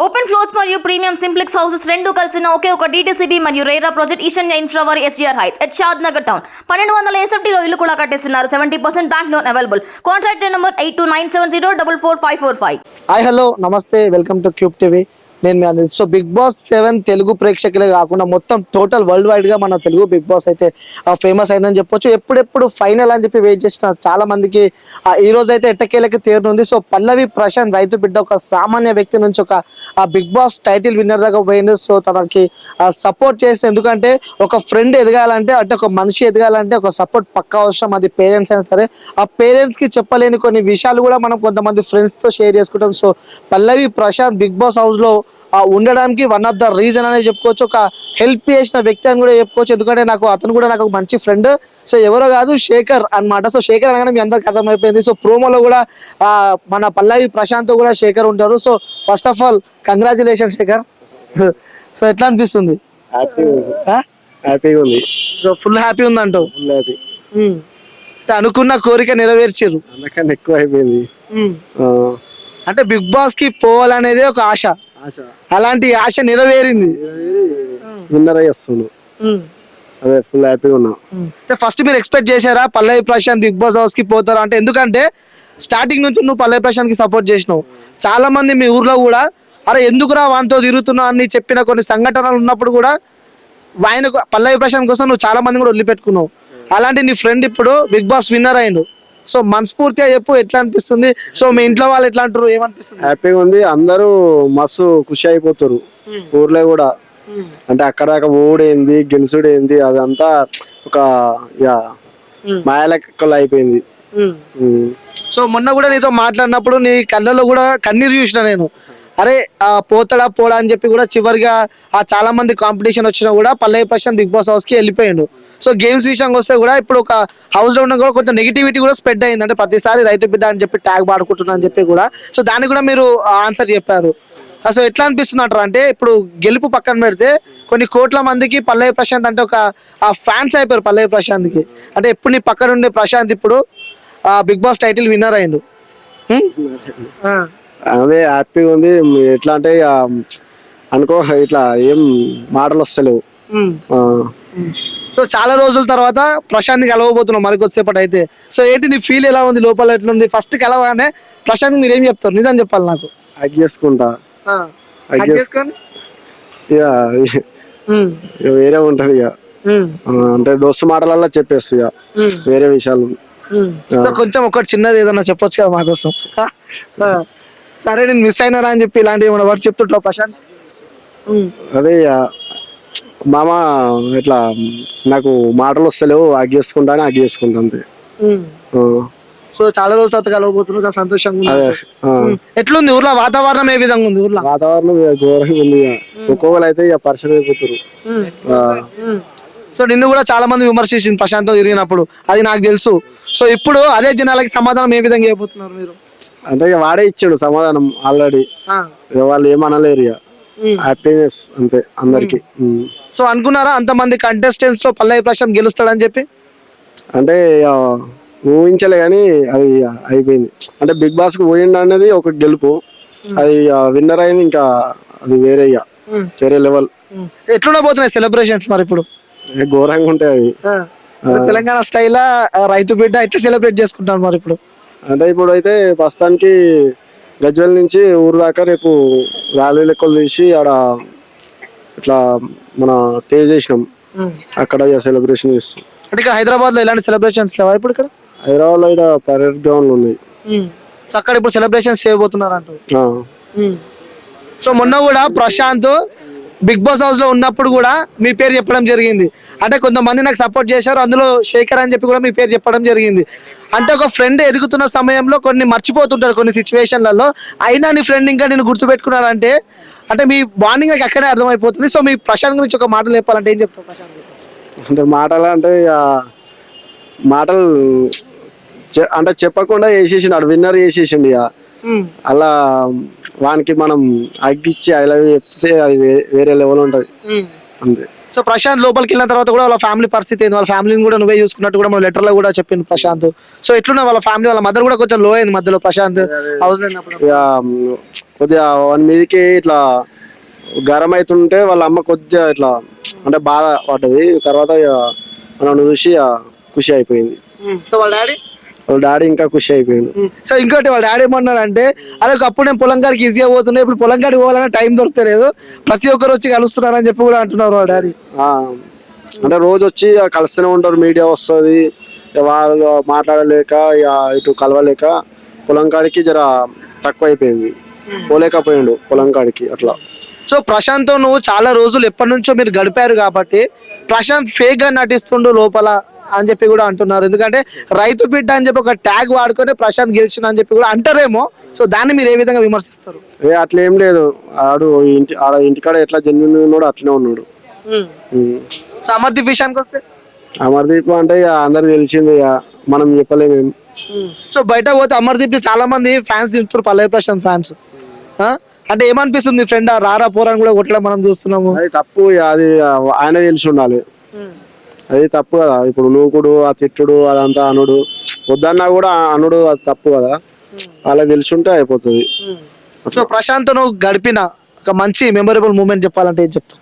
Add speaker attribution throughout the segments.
Speaker 1: Open floors మరియు premium simplex houses రెండు కలిసిన ఒకే ఒక DTCB మరియు రేరా ప్రాజెక్ట్ ఈశాన్య ఇన్ఫ్రావర్ SGR heights at Shadnagar town 1200 SFT లో ఇల్లు కూడా కట్టేస్తున్నారు. 70% bank loan available. Contract number 8297044545.
Speaker 2: Hi hello namaste, welcome to Cube TV. నేను మీ Anil. So Bigg Boss 7 Telugu ప్రేక్షకులే కాకుండా మొత్తం టోటల్ వరల్డ్ వైడ్ గా మన తెలుగు బిగ్ బాస్ అయితే ఫేమస్ అయిందని చెప్పొచ్చు. ఎప్పుడెప్పుడు ఫైనల్ అని చెప్పి వెయిట్ చేసిన చాలా మందికి ఈ రోజు అయితే ఎట్టకేలకి తేరునుంది. సో పల్లవి ప్రశాంత్ రైతు బిడ్డ ఒక సామాన్య వ్యక్తి నుంచి ఒక బిగ్ బాస్ టైటిల్ విన్నర్ దాకా పోయింది. సో తనకి సపోర్ట్ చేసిన, ఎందుకంటే ఒక ఫ్రెండ్ ఎదగాలంటే అంటే ఒక మనిషి ఎదగాలంటే ఒక సపోర్ట్ పక్కా అవసరం. అది పేరెంట్స్ అయినా సరే, ఆ పేరెంట్స్ కి చెప్పలేని కొన్ని విషయాలు కూడా మనం కొంతమంది ఫ్రెండ్స్ తో షేర్ చేసుకుంటాం. సో పల్లవి ప్రశాంత్ బిగ్ బాస్ హౌస్ లో ఉండడానికి వన్ ఆఫ్ ద రీజన్ అనేది చెప్పుకోవచ్చు. ఒక హెల్ప్ చేసిన వ్యక్తి అని కూడా చెప్పుకోవచ్చు, ఎందుకంటే అతను కూడా నాకు ఒక మంచి ఫ్రెండ్. సో ఎవరో కాదు, శేఖర్ అన్నమాట. సో శేఖర్ అనగానే మీ అందరికి అర్థమైపోయింది. సో ప్రోమోలో కూడా మన పల్లవి ప్రశాంత్ కూడా శేఖర్ ఉంటారు. So first of all congratulation Shekhar. So ఎట్లా అనిపిస్తుంది?
Speaker 3: హ్యాపీగా ఉంది.
Speaker 2: సో ఫుల్ హ్యాపీ ఉంది అంటావు?
Speaker 3: Full happy.
Speaker 2: అనుకున్న కోరిక నెరవేర్చారు.
Speaker 3: అందుకని ఎక్కువ అయిపోయింది.
Speaker 2: అంటే బిగ్ బాస్ కి పోవాలనేది ఒక ఆశ, అలాంటి ఆశ నెరవేరింది.
Speaker 3: విన్నర్ అయ్యి వస్తున్నాం, అదే ఫుల్ హ్యాపీగా ఉన్నాం.
Speaker 2: ఫస్ట్ మీరు ఎక్స్పెక్ట్ చేశారా పల్లవి ప్రశాంత్ బిగ్ బాస్ హౌస్ కి పోతారా అంటే? ఎందుకంటే స్టార్టింగ్ నుంచి నువ్వు పల్లవి ప్రశాంత్ కి సపోర్ట్ చేసినావు. చాలా మంది మీ ఊర్లో కూడా అరే ఎందుకురా వానితో తిరుగుతున్నావు అని చెప్పిన కొన్ని సంఘటనలు ఉన్నప్పుడు కూడా ఆయన పల్లవి ప్రశాంత్ కోసం నువ్వు చాలా మంది కూడా వదిలిపెట్టుకున్నావు. అలాంటి నీ ఫ్రెండ్ ఇప్పుడు బిగ్ బాస్ విన్నర్ అయ్యిండు. సో మనస్ఫూర్తిగా చెప్పు, ఎట్లా అనిపిస్తుంది? సో మీ ఇంట్లో వాళ్ళు ఎట్లా అంటారు, ఏమనిపిస్తుంది?
Speaker 3: హ్యాపీగా ఉంది. అందరూ మస్తు ఖుషి అయిపోతారు ఊర్లో కూడా. అంటే అక్కడ దాకా ఓడేంది గెలుసుడేంది అదంతా ఒక మాయలెక్కలు అయిపోయింది.
Speaker 2: సో మొన్న కూడా నీతో మాట్లాడినప్పుడు నీ కళ్ళలో కూడా కన్నీరు చూసిన నేను. అరే పోతాడా పోడా అని చెప్పి కూడా చివరిగా చాలా మంది కాంపిటీషన్ వచ్చినా కూడా పల్లవి ప్రశాంత్ బిగ్ బాస్ హౌస్ కి వెళ్ళిపోయాడు. సో గేమ్స్ విషయానికి వస్తే కూడా ఇప్పుడు ఒక హౌస్ లో ఉన్న కూడా కొంచెం నెగిటివిటీ కూడా స్ప్రెడ్ అయింది. అంటే ప్రతిసారి రైతు బిడ్డ అని చెప్పి ట్యాగ్ పాడుకుంటున్నా అని చెప్పి కూడా. సో దానికి కూడా మీరు ఆన్సర్ చెప్పారు. సో ఎట్లా అనిపిస్తుంది అంటారు? అంటే ఇప్పుడు గెలుపు పక్కన పెడితే కొన్ని కోట్ల మందికి పల్లవి ప్రశాంత్ అంటే ఒక ఫ్యాన్స్ అయిపోయారు పల్లవి ప్రశాంత్ కి. అంటే ఎప్పుడు నీ పక్కన ఉండే ప్రశాంత్ ఇప్పుడు బిగ్ బాస్ టైటిల్ విన్నర్ అయిండు.
Speaker 3: అదే హ్యాపీగా ఉంది. ఎట్లా అంటే అనుకో ఇట్లా ఏం మాటలు వస్తలేవు.
Speaker 2: సో చాలా రోజుల తర్వాత ప్రశాంత్ కలవబోతున్నాం మరి కొద్దిసేపటి అయితే. సో ఏంటి నీ ఫీల్ ఎలా ఉంది, లోపల ఎట్లుంది? ఫస్ట్ కలవగానే ప్రశాంత్ మీరు ఏం చెప్తారు? నిజం చెప్పాలి నాకు.
Speaker 3: హగ్ చేసుకుంటా, వేరే ఉంటది ఇక. అంటే దోస్తు మాటలల్లో చెప్పేస్తా ఇక వేరే విషయాలు.
Speaker 2: సో కొంచెం ఒకటి చిన్నది ఏదన్నా చెప్పొచ్చు కదా మాకోసం. సరే నేను మిస్ అయినారా అని చెప్పి ఇలాంటి ఏమైనా వర్డ్స్ చెప్తుంటావు ప్రశాంత్?
Speaker 3: అదే మామ ఇట్లా నాకు మాటలు వస్తలేవు, హగ్ చేసుకుంటా అని హగ్ చేసుకుంటా అంతే.
Speaker 2: సో చాలా రోజుల తర్వాత కలవబోతున్నావు, చాలా సంతోషంగా ఉంది. ఎట్లుంది ఊర్లో వాతావరణం? ఏ విధంగా ఉంది ఊర్లో
Speaker 3: వాతావరణం? ఘోరంగా ఉంది. ఒక్కొక్కరు అయితే ఇక పరిచయం అయిపోతారు.
Speaker 2: సో నిన్ను కూడా చాలా మంది విమర్శించింది ప్రశాంత్ తో తిరిగినప్పుడు, అది నాకు తెలుసు. సో ఇప్పుడు అదే జనాలకి సమాధానం ఏ విధంగా ఇవ్వబోతున్నారు మీరు?
Speaker 3: అంటే ఇక వాడే ఇచ్చాడు సమాధానం ఆల్రెడీ. వాళ్ళు ఏమనలేరు ఇక. హ్యాపీనెస్ అంతే అందరికి.
Speaker 2: సో అనుకున్నారా అంతమంది కంటెస్టెంట్స్ లో పల్లవి ప్రశాంత్ గెలుస్తాడని చెప్పి?
Speaker 3: అంటే ఊహించలే కానీ అది అయిపోయింది. అంటే బిగ్ బాస్ కు పోయిండు అనేది ఒక గెలుపు, అది విన్నర్ అయింది. ఇంకా అది వేరే ఇక వేరే లెవెల్.
Speaker 2: ఎట్లుండబోతున్నాయి సెలబ్రేషన్స్ మరి ఇప్పుడు?
Speaker 3: ఘోరంగా ఉంటాయి అవి.
Speaker 2: తెలంగాణ స్టైల్ రైతు బిడ్డ ఎట్లా సెలబ్రేట్ చేసుకుంటారు మరి ఇప్పుడు?
Speaker 3: అంటే ఇప్పుడు అయితే ప్రస్తుతానికి గజ్వెల్ నుంచి ఊరు దాకా రేపు ర్యాలీ లెక్కలు తీసి ఆడ ఇట్లా మన స్టే చేసినాం, అక్కడ సెలబ్రేషన్ చేస్తాం.
Speaker 2: అంటే ఇక్కడ హైదరాబాద్ లో ఇలాంటి సెలబ్రేషన్స్ లేవా ఇప్పుడు? ఇక్కడ
Speaker 3: హైదరాబాద్ లో ఇక్కడ పరేడ్ గ్రౌండ్ ఉన్నాయి.
Speaker 2: సో అక్కడ ఇప్పుడు సెలబ్రేషన్స్ చేయబోతున్నారు అంటూ. సో మొన్న కూడా ప్రశాంత్ బిగ్ బాస్ హౌస్ లో ఉన్నప్పుడు కూడా మీ పేరు చెప్పడం జరిగింది. అంటే కొంతమంది నాకు సపోర్ట్ చేశారు, అందులో శేఖర్ అని చెప్పి కూడా మీ పేరు చెప్పడం జరిగింది. అంటే ఒక ఫ్రెండ్ ఎదుగుతున్న సమయంలో కొన్ని మర్చిపోతుంటారు కొన్ని సిచ్యువేషన్లలో, అయినా నీ ఫ్రెండ్ ఇంకా నేను గుర్తుపెట్టుకున్నారంటే అంటే మీ బాండింగ్ నాకు అక్కడే అర్థమైపోతుంది. సో మీ ప్రశాంత్ గురించి ఒక మాటలు చెప్పాలంటే ఏం చెప్తావు ప్రశాంత్?
Speaker 3: అంటే మాటలు అంటే మాటలు అంటే చెప్పకుండా వేసేసిండు, విన్నర్ చేసేసిండు. ఇక అలా వానికి మనం అగ్గిచ్చి ఐ లవ్ చెప్తే అది వేరే లెవెల్ ఉంటది అంతే.
Speaker 2: సో ప్రశాంత్ లోపలికి వెళ్ళిన తర్వాత కూడా వాళ్ళ ఫ్యామిలీ పరిస్థితి ఏంది? వాళ్ళ ఫ్యామిలీని కూడా నువ్వే చూసుకున్నట్టు కూడా మన లెటర్ లో కూడా చెప్పింది ప్రశాంత్. సో ఎట్లున్నా వాళ్ళ ఫ్యామిలీ, వాళ్ళ మదర్ కూడా కొంచెం లో అయింది మధ్యలో ప్రశాంత్ హౌస్ లో ఉన్నప్పుడు.
Speaker 3: కొద్దిగా వాని మీదకి ఇట్లా గరం అవుతుంటే వాళ్ళ అమ్మ కొద్దిగా ఇట్లా అంటే బాధ పడ్డది. తర్వాత ఇక నన్ను చూసి ఇక ఖుషి అయిపోయింది.
Speaker 2: సో వాళ్ళ డాడీ
Speaker 3: వాళ్ళ డాడీ ఇంకా ఖుషి అయిపోయింది.
Speaker 2: సో ఇంకోటి వాళ్ళ డాడీ ఏమన్నారంటే అదే ఒకప్పుడు నేను పొలం కాడికి ఈజీగా పోతున్నా, ఇప్పుడు పొలం కాడికి పోవాలన్నా టైం దొరకలేదు, ప్రతి ఒక్కరు వచ్చి కలుస్తున్నారని చెప్పి కూడా అంటున్నారు వాళ్ళ డాడీ.
Speaker 3: ఆ, అంటే రోజు వచ్చి ఇక కలుస్తూనే ఉంటారు, మీడియా వస్తుంది, వాళ్ళు మాట్లాడలేక ఇక ఇటు కలవలేక పొలం కాడికి జర తక్కువ అయిపోయింది, పోలేకపోయిండు పొలం కాడికి అట్లా.
Speaker 2: సో ప్రశాంత్ నువ్వు చాలా రోజులు ఎప్పటి నుంచో మీరు గడిపారు కాబట్టి ప్రశాంత్ ఫేక్ గా నటిస్తుండు లోపల అని చెప్పి కూడా అంటున్నారు. ఎందుకంటే రైతు బిడ్డ అని చెప్పి ఒక ట్యాగ్ వాడుకొని ప్రశాంత్ గెలిచిన అని చెప్పి కూడా అంటారేమో. సో దాన్ని మీరు ఏ విధంగా విమర్శిస్తారు?
Speaker 3: అట్లా ఏం లేదు, ఆడ ఇంటికాడ ఎట్లా జన్యున్ ఉన్నాడు అట్లనే ఉన్నాడు.
Speaker 2: సో అమర్దీప్ విషయానికి వస్తే
Speaker 3: అమర్దీప్ అంటే ఇక అందరికి తెలిసింది, ఇక మనం చెప్పలేము.
Speaker 2: సో బయట పోతే అమర్దీప్ చాలా మంది ఫ్యాన్స్ తింటారు, పల్లవి ప్రశాంత్ ఫ్యాన్స్. అంటే ఏమనిపిస్తుంది, మీ ఫ్రెండ్ రారా పోరాని కూడా కొట్టడం మనం చూస్తున్నాము.
Speaker 3: అది తప్పు, అది ఆయన తెలిసి ఉండాలి, అది తప్పు కదా. ఇప్పుడు నూకుడు, ఆ తిట్టుడు, అదంతా అనుడు, వద్దన్నా కూడా అనుడు, అది తప్పు కదా. వాళ్ళకి తెలిసి ఉంటే అయిపోతుంది.
Speaker 2: సో ప్రశాంత్ నువ్వు గడిపిన ఒక మంచి మెమొరబుల్ మూమెంట్ చెప్పాలంటే ఏం చెప్తావు?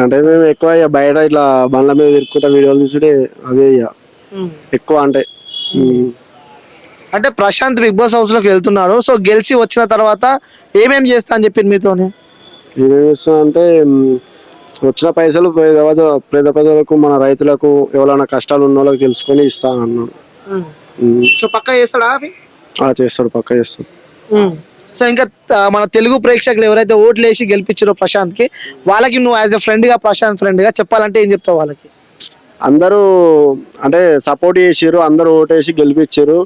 Speaker 3: అంటే మేము ఎక్కువ ఇక బయట ఇట్లా బండ్ల మీద తిరుక్కుంటా వీడియోలు తీసుడే, అదే ఇక ఎక్కువ.
Speaker 2: అంటే ప్రశాంత్ బిగ్ బాస్ హౌస్ లోకి వెళ్తున్నాడు. సో గెలిచి వచ్చిన తర్వాత ఏమేం చేస్తా అని చెప్పింది మీతోనే?
Speaker 3: ఏమేమి చేస్తున్నా అంటే వచ్చిన పైసలు పేద ప్రజలకు, మన రైతులకు, ఎవరైనా కష్టాలు ఉన్న వాళ్ళకి తెలుసుకొని ఇస్తాను అన్నాడు.
Speaker 2: సో పక్కా చేస్తాడా అవి?
Speaker 3: చేస్తాడు, పక్కా చేస్తాడు.
Speaker 2: సో ఇంకా మన తెలుగు ప్రేక్షకులు ఎవరైతే ఓట్లు వేసి గెలిపించారో ప్రశాంత్ కి, వాళ్ళకి నువ్వు యాజ్ ఎ ఫ్రెండ్ గా, ప్రశాంత్ ఫ్రెండ్ గా చెప్పాలంటే ఏం చెప్తావు వాళ్ళకి?
Speaker 3: అందరూ అంటే సపోర్ట్ చేసారు, అందరూ ఓటేసి గెలిపించారు,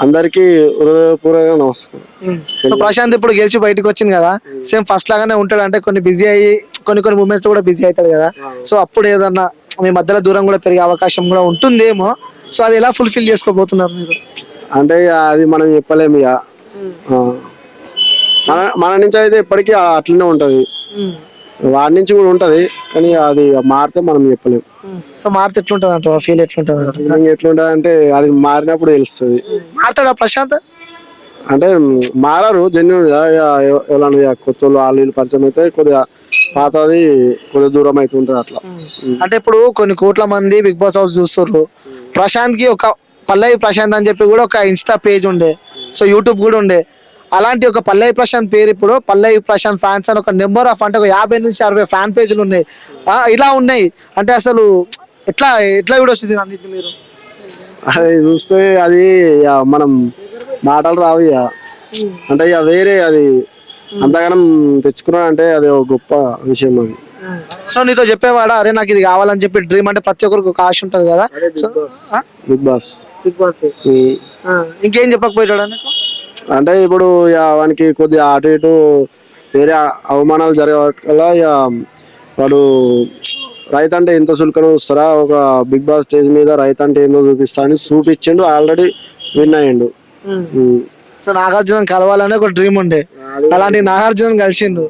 Speaker 3: అందరికి హృదయపూర్వకంగా నమస్కారం.
Speaker 2: సో ప్రశాంత్ ఇప్పుడు గెలిచి బయటకు వచ్చింది కదా, సేమ్ ఫస్ట్ లాగానే ఉంటాడు అంటే కొన్ని బిజీ అయ్యి కొన్ని మూమెంట్స్ కూడా బిజీ అవుతాడు కదా. సో అప్పుడు ఏదన్నా మీ మధ్యలో దూరం కూడా పెరిగే అవకాశం కూడా ఉంటుందేమో. సో అది ఎలా ఫుల్ఫిల్ చేసుకోబోతున్నారు మీరు?
Speaker 3: అంటే అది మనం చెప్పలేము ఇక, మన నుంచి అయితే ఎప్పటికీ అట్లనే ఉంటది, వాడి నుంచి కూడా ఉంటది, కానీ అది మారితే మనం చెప్పలేము.
Speaker 2: సో మారితే ఎట్లుంటది అంట, ఫీల్ ఎట్లుంటది అంట?
Speaker 3: ఎట్లుంటది అంటే అది మారినప్పుడు తెలుస్తుంది.
Speaker 2: మారుతాడా ప్రశాంత్?
Speaker 3: అంటే మారారు జెన్యున్ గా, ఎవరైనా కొత్త వాళ్ళు పరిచయం అయితే కొద్దిగా పాతది కొద్దిగా దూరం అవుతుంటది అట్లా.
Speaker 2: అంటే ఇప్పుడు కొన్ని కోట్ల మంది బిగ్ బాస్ హౌస్ చూస్తారు. ప్రశాంత్ కి ఒక పల్లవి ప్రశాంత్ అని చెప్పి కూడా ఒక ఇన్స్టా పేజ్ ఉండే, సో యూట్యూబ్ కూడా ఉండే. అలాంటి ఒక పల్లవి ప్రశాంత్ పేరు ఇప్పుడు పల్లవి ప్రశాంత్ ఫ్యాన్స్ అని ఒక నెంబర్ ఆఫ్ అంటే ఒక 50 నుంచి 60 ఫ్యాన్ పేజీలు ఉన్నాయి, ఇలా ఉన్నాయి. అంటే అసలు ఎట్లా కూడా వస్తుంది అన్నింటినీ మీరు?
Speaker 3: అది చూస్తే అది మనం మాటలు రావు ఇక, అంటే ఇక వేరే అది అంతగానం తెచ్చుకున్నా అంటే అది ఒక గొప్ప విషయం అది.
Speaker 2: సో నీతో చెప్పేవాడా, అరే నాకు ఇది కావాలని చెప్పి డ్రీమ్? అంటే ప్రతి ఒక్కరికి ఒక ఆశ ఉంటది కదా.
Speaker 3: బిగ్ బాస్
Speaker 2: ఇంకేం చెప్పకపోయాడు నీకు?
Speaker 3: అంటే ఇప్పుడు వానికి కొద్దిగా అటు ఇటు వేరే అవమానాలు జరగల, వాడు రైతు అంటే ఎంత సులుకన చూస్తారా, ఒక బిగ్ బాస్ స్టేజ్ మీద రైతు అంటే ఏందో చూపిస్తా అని చూపించిండు, ఆల్రెడీ విన్ అయ్యిండు.
Speaker 2: సో నాగార్జున కలవాలని ఒక డ్రీమ్ ఉండే, అలాంటి నాగార్జున కలిసిండు.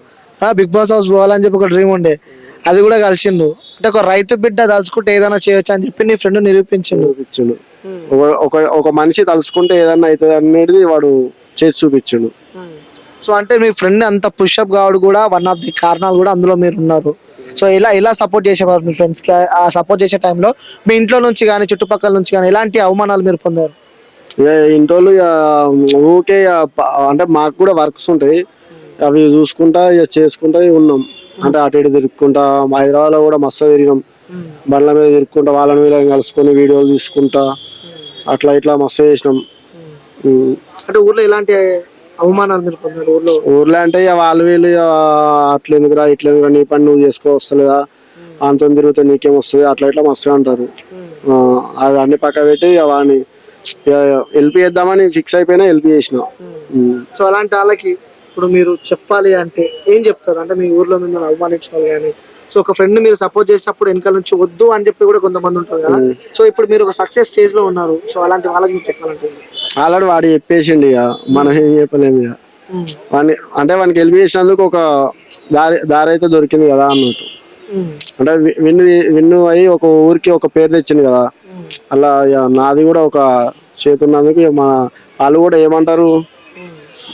Speaker 2: బిగ్ బాస్ హౌస్ పోవాలని చెప్పి ఒక డ్రీమ్ ఉండే, అది కూడా కలిసిండు. అంటే ఒక రైతు బిడ్డ తలుచుకుంటే ఏదైనా చేయొచ్చు అని చెప్పి నీ ఫ్రెండ్ నిరూపించిండు.
Speaker 3: ఒక మనిషి తలుచుకుంటే ఏదన్నా అవుతుంది అనేది వాడు చేసి చూపించిండు.
Speaker 2: సో అంటే మీ ఫ్రెండ్ అంత పుషప్ కావడు కూడా వన్ ఆఫ్ ది కారణాలు కూడా అందులో మీరు ఉన్నారు. సో ఇలా సపోర్ట్ చేసేవారు మీ ఫ్రెండ్స్ కి? ఆ సపోర్ట్ చేసే టైంలో మీ ఇంట్లో నుంచి కానీ చుట్టుపక్కల నుంచి కానీ ఎలాంటి అవమానాలు మీరు పొందారు?
Speaker 3: ఇంట్లో ఊకే అంటే మాకు కూడా వర్క్స్ ఉంటాయి, అవి చూసుకుంటా చేసుకుంటా ఉన్నాం. అంటే అటు ఇటు తిరుక్కుంటా, హైదరాబాద్ లో కూడా మస్తు తిరిగినాం, బండ్ల మీద తిరుక్కుంటా, వాళ్ళని వీళ్ళని కలుసుకొని వీడియోలు తీసుకుంటా, అట్లా ఇట్లా మస్తు చేసినాం.
Speaker 2: అంటే ఊర్లో ఎలాంటి అవమానాలు మీరు పొందారు?
Speaker 3: ఊర్లో అంటే వాళ్ళు వీళ్ళు అట్లా ఎందుకురా ఇట్లా ఎందుకురా, నీ పని నువ్వు చేసుకో వస్తలేదా, అంత తిరిగితే నీకేం వస్తుంది, అట్లా ఇట్లా మస్తుగా అంటారు. అది అన్ని పక్క పెట్టి వాడిని ఎల్పి చేద్దామని ఫిక్స్ అయిపోయినా ఎల్పి చేసిన.
Speaker 2: సో అలాంటి వాళ్ళకి ఇప్పుడు మీరు చెప్పాలి అంటే ఏం చెప్తారు? అంటే మీ ఊర్లో మిమ్మల్ని అవమానించిన వాళ్ళు కానీ, సో ఒక ఫ్రెండ్ మీరు సపోర్ట్ చేసినప్పుడు వెనకాల నుంచి వద్దు అని చెప్పి కూడా కొంతమంది ఉంటారు కదా. సో ఇప్పుడు మీరు ఒక సక్సెస్ స్టేజ్ లో ఉన్నారు, సో అలాంటి వాళ్ళకి మీరు చెప్పాలంటే?
Speaker 3: ఆల్రెడీ వాడు చెప్పేసిండు, ఇక మనం ఏం చెప్పలేము. ఇక వాడిని అంటే వానికి హెల్ప్ చేసినందుకు ఒక దారి అయితే దొరికింది కదా అన్నట్టు. అంటే విన్ను అయ్యి ఒక ఊరికి ఒక పేరు తెచ్చింది కదా, అలా నాది కూడా ఒక చేతి ఉన్నందుకు మన వాళ్ళు కూడా ఏమంటారు,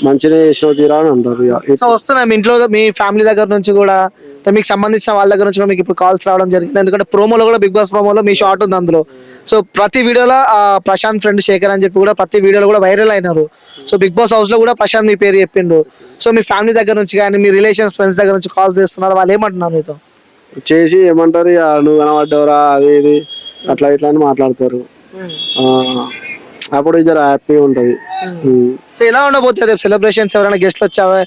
Speaker 3: మంచిగా చేసినావు తీరా అని అంటారు ఇక.
Speaker 2: సో వస్తున్నాయి మీ ఇంట్లో మీ ఫ్యామిలీ దగ్గర నుంచి కూడా అంటే మీకు సంబంధించిన వాళ్ళ దగ్గర నుంచి కూడా మీకు ఇప్పుడు కాల్స్ రావడం జరిగింది, ఎందుకంటే ప్రోమోలో కూడా బిగ్ బాస్ ప్రోమోలో మీ షార్ట్ ఉంది అందులో. సో ప్రతి వీడియోలో ప్రశాంత్ ఫ్రెండ్ శేఖర్ అని చెప్పి కూడా ప్రతి వీడియోలో కూడా వైరల్ అయినారు. సో బిగ్ బాస్ హౌస్ లో కూడా ప్రశాంత్ మీ పేరు చెప్పిండు. సో మీ ఫ్యామిలీ దగ్గర నుంచి కానీ మీ రిలేషన్స్ ఫ్రెండ్స్ దగ్గర నుంచి కాల్స్ చేస్తున్నారు, వాళ్ళు ఏమంటున్నారు మీతో?
Speaker 3: చేసి ఏమంటారు ఇక నువ్వు కనబడ్డవరా అది ఇది అట్లా ఇట్లా అని మాట్లాడతారు. అప్పుడు జర హ్యాపీగా ఉంటది.
Speaker 2: సో ఎలా ఉండబోతుంది రేపు సెలబ్రేషన్స్? ఎవరైనా గెస్ట్లు వచ్చావా,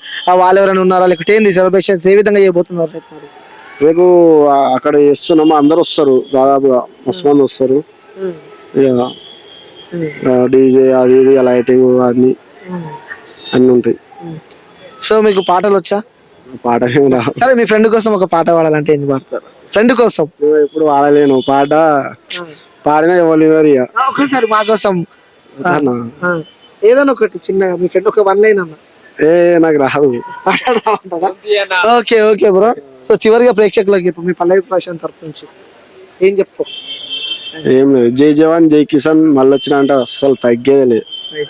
Speaker 2: వాళ్ళు ఎవరైనా ఉన్నారా, లేకపోతే ఏంది సెలబ్రేషన్స్ ఏ విధంగా చేయబోతున్నారు రేపు మరి?
Speaker 3: రేపు అక్కడ చేస్తున్నాము, అందరు వస్తారు, దాదాపుగా మస్తు మంది వస్తారు. ఇక డీజే అది ఇది లైటింగ్ అన్ని ఉంటాయి.
Speaker 2: సో మీకు పాటలు వచ్చా?
Speaker 3: పాట ఏమి రాదు.
Speaker 2: సరే మీ ఫ్రెండ్ కోసం ఒక పాట పాడాలంటే ఏంది పాడతారు? ఫ్రెండ్ కోసం
Speaker 3: నువ్వు ఎప్పుడు వాడలేను పాట, పాడినా ఎవరు వినరు ఇక.
Speaker 2: ఒకేసారి మా కోసం ఏదైనా ఒకటి చిన్నగా మీ ఫ్రెండ్ ఒక వన్ లైన్ అన్న.
Speaker 3: నాకు రాదు.
Speaker 2: Okay okay bro. సో చివరిగా ప్రేక్షకులకు చెప్పు మీ పల్లవి ప్రశాంత్ తరఫు నుంచి ఏం చెప్తావు?
Speaker 3: ఏం లేదు, జై జవాన్ జై కిసాన్ మళ్ళీ వచ్చిన అంటే అస్సలు తగ్గేదే లేదు.